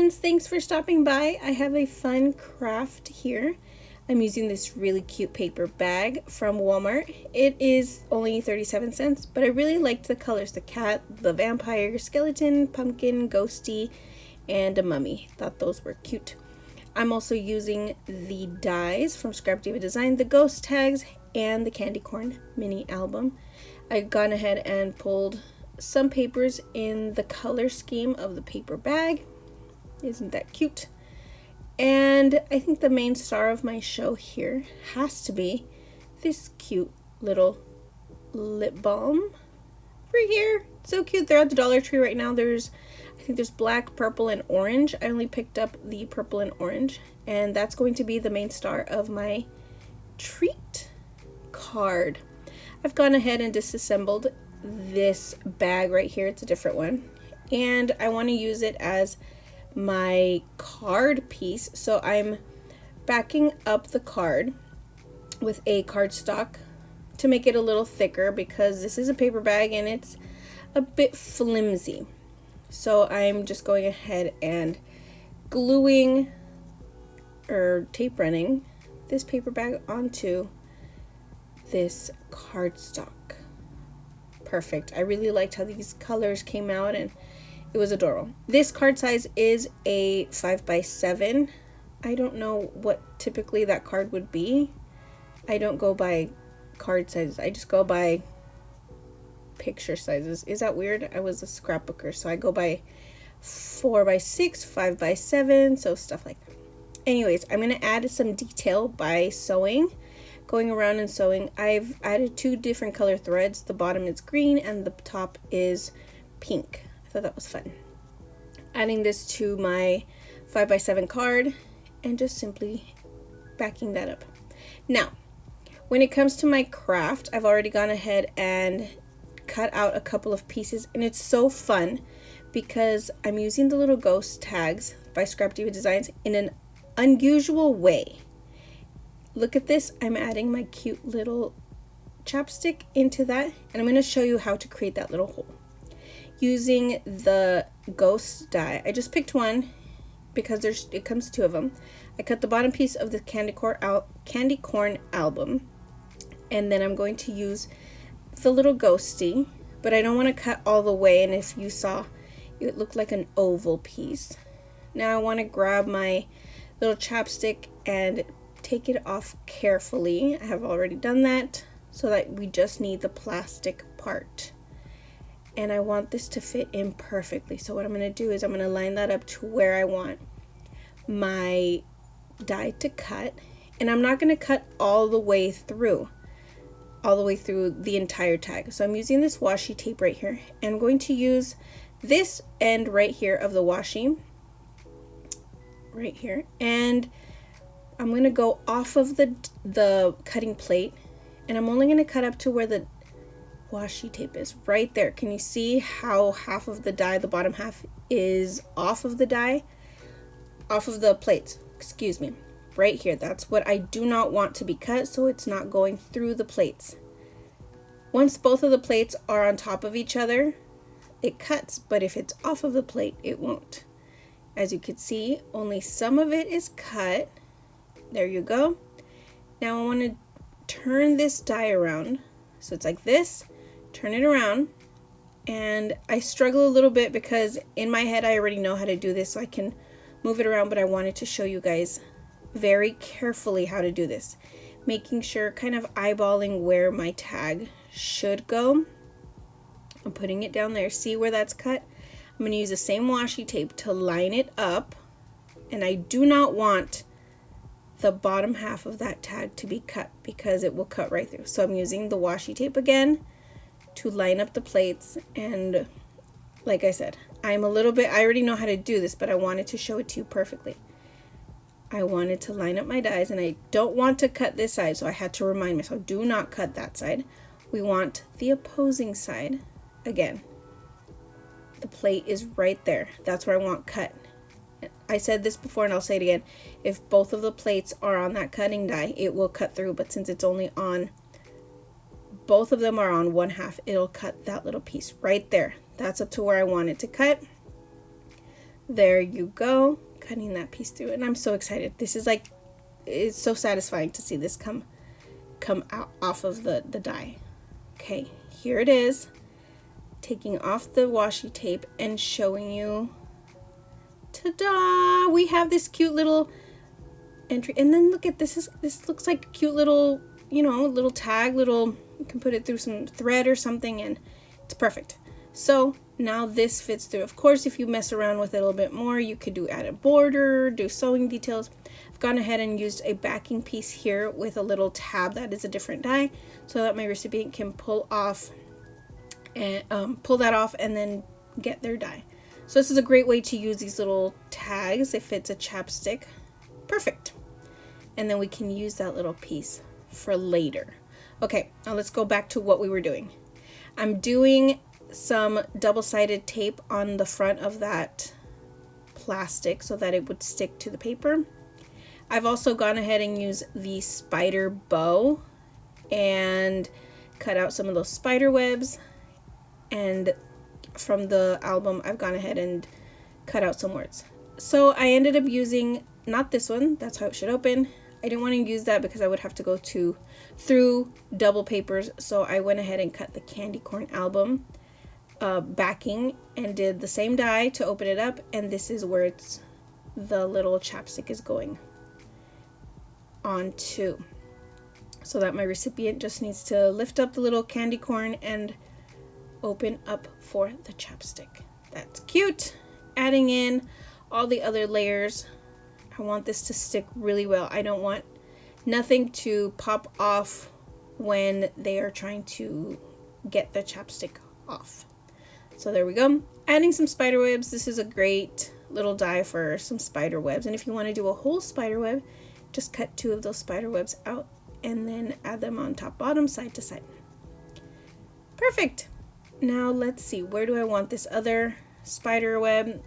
friends, thanks for stopping by. I have a fun craft here. I'm using this really cute paper bag from Walmart. It is only 37 cents, but I really liked the colors. The cat, the vampire, skeleton, pumpkin, ghosty, and a mummy. Thought those were cute. I'm also using the dies from ScrapDiva Designs, the ghost tags, and the candy corn mini album. I've gone ahead and pulled some papers in the color scheme of the paper bag. Isn't that cute? And I think the main star of my show here has to be this cute little lip balm right here. So cute. They're at the Dollar Tree right now. I think there's black, purple, and orange. I only picked up the purple and orange, and that's going to be the main star of my treat card. I've gone ahead and disassembled this bag right here. It's a different one, and I want to use it as my card piece. So I'm backing up the card with a cardstock to make it a little thicker because this is a paper bag and it's a bit flimsy. So I'm just going ahead and gluing or tape running this paper bag onto this cardstock. Perfect. I really liked how these colors came out and it was adorable. This card size is a 5x7. I don't know what typically that card would be. I don't go by card sizes. I just go by picture sizes. Is that weird? I was a scrapbooker, so I go by 4x6, 5x7, so stuff like that. Anyways, I'm going to add some detail by sewing. Going around and sewing, I've added 2 different color threads. The bottom is green and the top is pink. I thought that was fun. Adding this to my 5x7 card and just simply backing that up. Now, when it comes to my craft, I've already gone ahead and cut out a couple of pieces, and it's so fun because I'm using the little ghost tags by ScrapDiva Designs in an unusual way. Look at this. I'm adding my cute little chapstick into that, and I'm going to show you how to create that little hole. Using the ghost die, I just picked one because it comes 2 of them. I cut the bottom piece of the candy corn album, and then I'm going to use the little ghosty, but I don't want to cut all the way, and if you saw, it looked like an oval piece. Now I want to grab my little chapstick and take it off carefully. I have already done that so that we just need the plastic part. And I want this to fit in perfectly. So what I'm going to do is I'm going to line that up to where I want my die to cut. And I'm not going to cut all the way through the entire tag. So I'm using this washi tape right here. And I'm going to use this end right here of the washi. Right here. And I'm going to go off of the cutting plate. And I'm only going to cut up to where the washi tape is right there. Can you see how half of the die, the bottom half, is off of the die, off of the plates, excuse me, right here. That's what I do not want to be cut, so it's not going through the plates. Once both of the plates are on top of each other, it cuts, but if it's off of the plate, it won't. As you can see, only some of it is cut. There you go. Now I want to turn this die around, so it's like this. Turn it around, and I struggle a little bit because in my head I already know how to do this, so I can move it around, but I wanted to show you guys very carefully how to do this, making sure, kind of eyeballing where my tag should go. I'm putting it down there. See where that's cut? I'm going to use the same washi tape to line it up, and I do not want the bottom half of that tag to be cut because it will cut right through. So I'm using the washi tape again to line up the plates, and like I said, I already know how to do this, but I wanted to show it to you perfectly. I wanted to line up my dies, and I don't want to cut this side, so I had to remind myself, do not cut that side. We want the opposing side. Again, the plate is right there. That's where I want cut. I said this before and I'll say it again. If both of the plates are on that cutting die, it will cut through, but since it's only on, both of them are on one half, it'll cut that little piece right there. That's up to where I want it to cut. There you go. Cutting that piece through, and I'm so excited. This is like, it's so satisfying to see this come out off of the die. Okay, here it is. Taking off the washi tape and showing you. Ta-da! We have this cute little entry, and then look at this. This looks like a cute little, you know, little tag. You can put it through some thread or something, and it's perfect. So now this fits through. Of course, if you mess around with it a little bit more, you could do added border, do sewing details. I've gone ahead and used a backing piece here with a little tab that is a different die, so that my recipient can pull that off and then get their die. So this is a great way to use these little tags if it's a chapstick. Perfect. And then we can use that little piece for later. Okay, now let's go back to what we were doing. I'm doing some double-sided tape on the front of that plastic so that it would stick to the paper. I've also gone ahead and used the spider bow and cut out some of those spider webs, and from the album I've gone ahead and cut out some words. So I ended up using not this one, that's how it should open. I didn't want to use that because I would have to go through double papers, so I went ahead and cut the candy corn album backing and did the same die to open it up, and this is where the little chapstick is going onto, so that my recipient just needs to lift up the little candy corn and open up for the chapstick. That's cute. Adding in all the other layers. I want this to stick really well. I don't want nothing to pop off when they are trying to get the chapstick off. So there we go. Adding some spider webs. This is a great little die for some spider webs. And if you want to do a whole spider web, just cut 2 of those spider webs out and then add them on top, bottom, side to side. Perfect. Now let's see, where do I want this other spider web?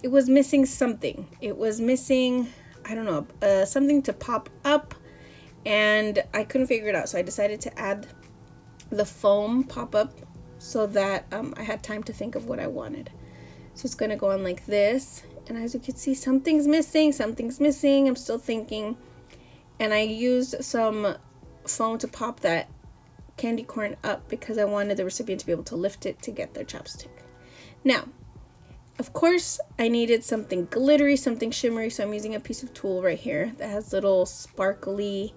It was missing something. It was missing, I don't know, something to pop up, and I couldn't figure it out. So I decided to add the foam pop up so that I had time to think of what I wanted. So it's gonna go on like this, and as you can see, something's missing. I'm still thinking, and I used some foam to pop that candy corn up because I wanted the recipient to be able to lift it to get their chapstick. Now, of course, I needed something glittery, something shimmery, so I'm using a piece of tulle right here that has little sparkly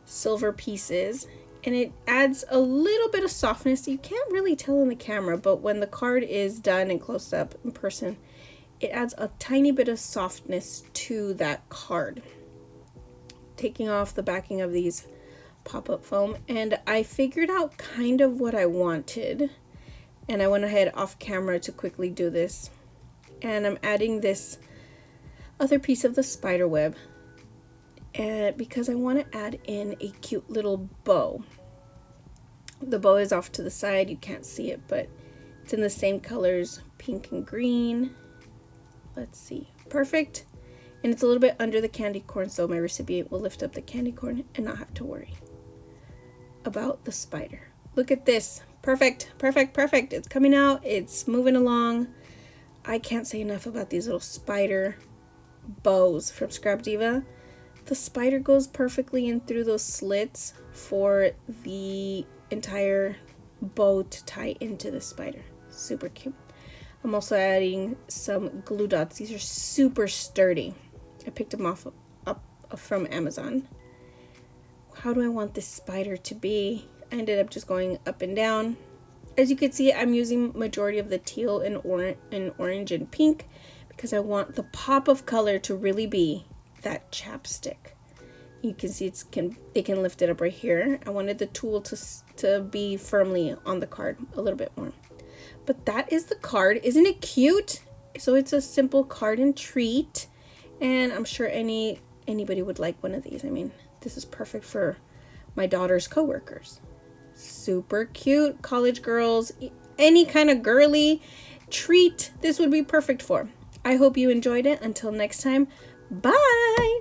silver pieces, and it adds a little bit of softness. You can't really tell in the camera, but when the card is done and close up in person, it adds a tiny bit of softness to that card. Taking off the backing of these pop-up foam, and I figured out kind of what I wanted, and I went ahead off camera to quickly do this, and I'm adding this other piece of the spider web, and because I want to add in a cute little bow. The bow is off to the side, you can't see it, but it's in the same colors, pink and green. Let's see, perfect. And it's a little bit under the candy corn, so my recipient will lift up the candy corn and not have to worry about the spider. Look at this. Perfect. It's coming out. It's moving along. I can't say enough about these little spider bows from ScrapDiva. The spider goes perfectly in through those slits for the entire bow to tie into the spider. Super cute. I'm also adding some glue dots. These are super sturdy. I picked them up from Amazon. How do I want this spider to be? I ended up just going up and down. As you can see, I'm using majority of the teal and orange and pink because I want the pop of color to really be that chapstick. You can see it can lift it up right here. I wanted the tulle to be firmly on the card a little bit more. But that is the card. Isn't it cute? So it's a simple card and treat, and I'm sure anybody would like one of these. I mean, this is perfect for my daughter's coworkers. Super cute. College girls, any kind of girly treat, this would be perfect for. I hope you enjoyed it. Until next time, bye!